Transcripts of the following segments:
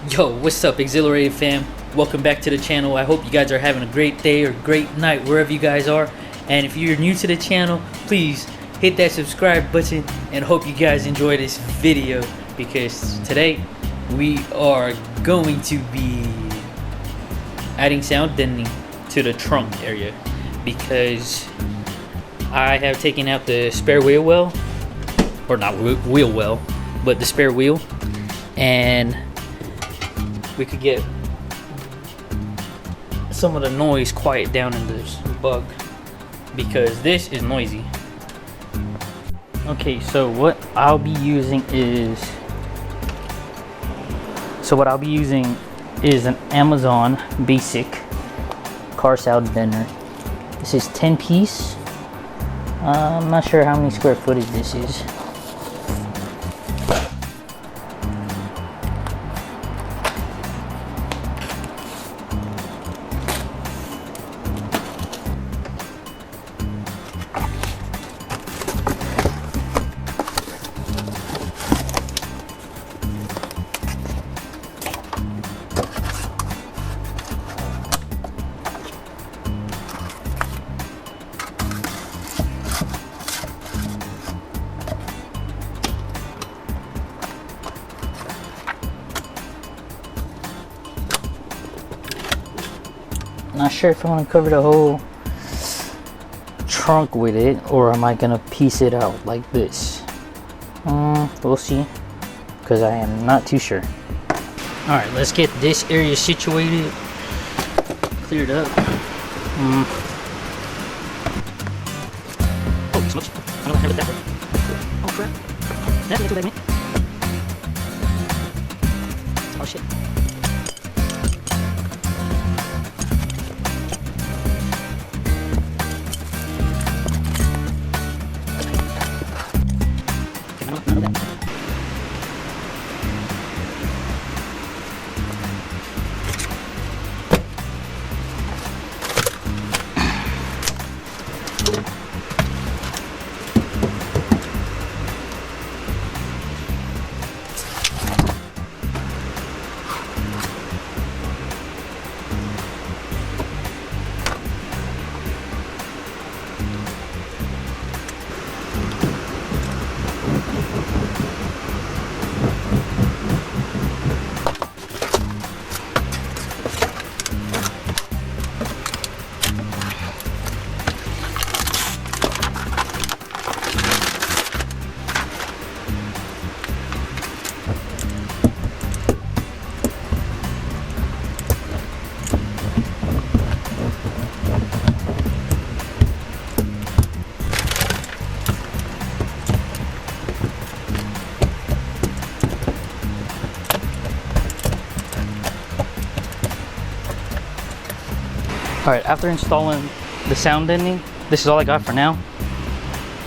Yo, what's up, Xillerated fam? Welcome back to the channel. I hope you guys are having a great day or great night wherever you guys are. And if you're new to the channel, please hit that subscribe button and hope you guys enjoy this video, because today we are going to be adding sound deadening to the trunk area, because I have taken out the spare wheel well, or not wheel well, but the spare wheel, and we could get some of the noise quiet down in this bug, because this is noisy. Okay, so what I'll be using is an Amazon basic car sound deadener. This is 10 piece. I'm not sure how many square footage this is. Not sure if I want to cover the whole trunk with it, or am I gonna piece it out like this? We'll see, because I am not too sure. All right, let's get this area situated, cleared up. Oh, smokes! I don't have it that way. Oh crap! That's not too bad, man. Oh shit! Alright, after installing the sound deadening, this is all I got for now.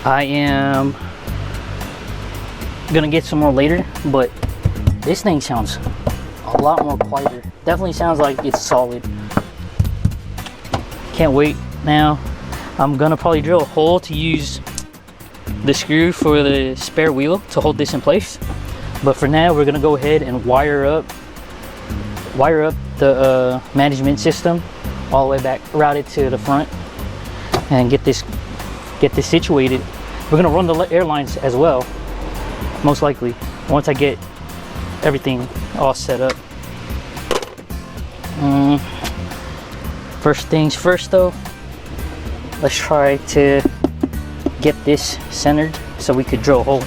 I am gonna get some more later, but this thing sounds a lot more quieter. Definitely sounds like it's solid. Can't wait. Now I'm gonna probably drill a hole to use the screw for the spare wheel to hold this in place. But for now, we're gonna go ahead and wire up the management system all the way back, routed to the front, and get this situated. We're gonna run the airlines as well, most likely, once I get everything all set up. First things first though, let's try to get this centered so we could drill a hole.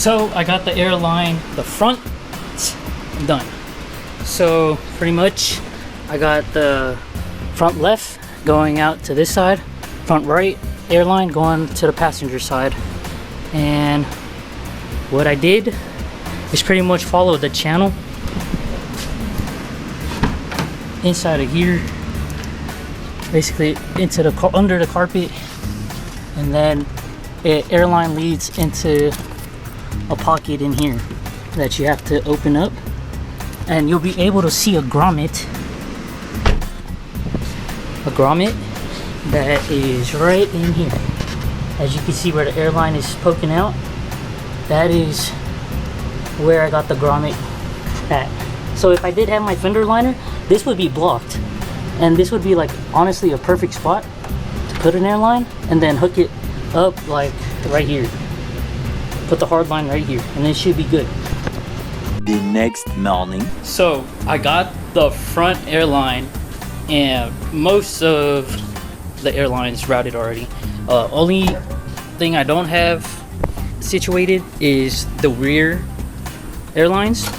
So I got the airline, the front done. So pretty much I got the front left going out to this side, front right airline going to the passenger side. And what I did is pretty much follow the channel inside of here, basically into the under the carpet, and then the airline leads into a pocket in here that you have to open up, and you'll be able to see a grommet that is right in here. As you can see where the airline is poking out, that is where I got the grommet at. So if I did have my fender liner, this would be blocked, and this would be like honestly a perfect spot to put an airline and then hook it up like right here. Put the hard line right here and it should be good. The next morning, so I got the front airline and most of the airlines routed already. Only thing I don't have situated is the rear airlines.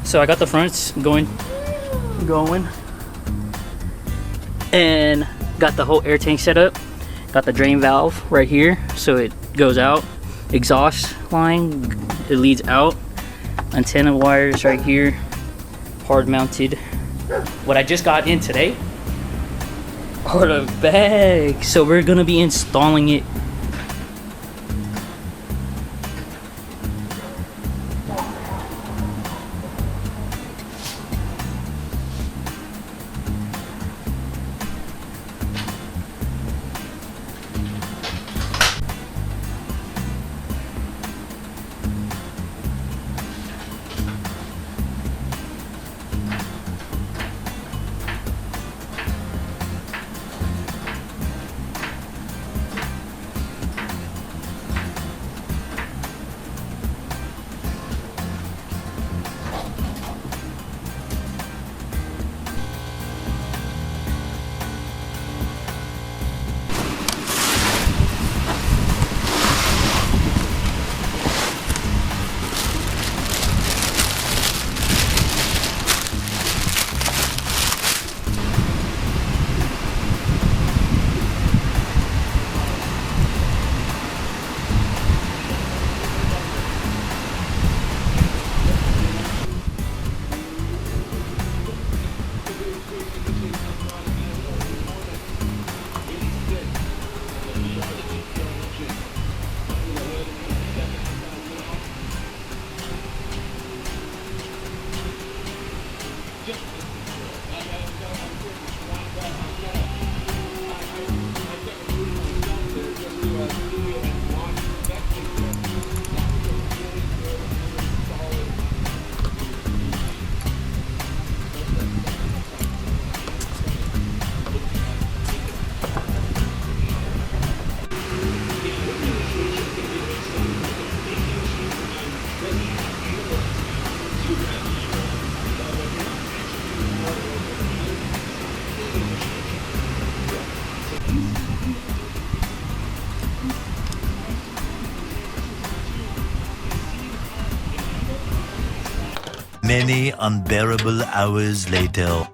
So I got the fronts going, and got the whole air tank set up. Got the drain valve right here so it goes out. Exhaust line, it leads out. Antenna wires right here, hard mounted. What I just got in today are the bags, so we're gonna be installing it. many unbearable hours later.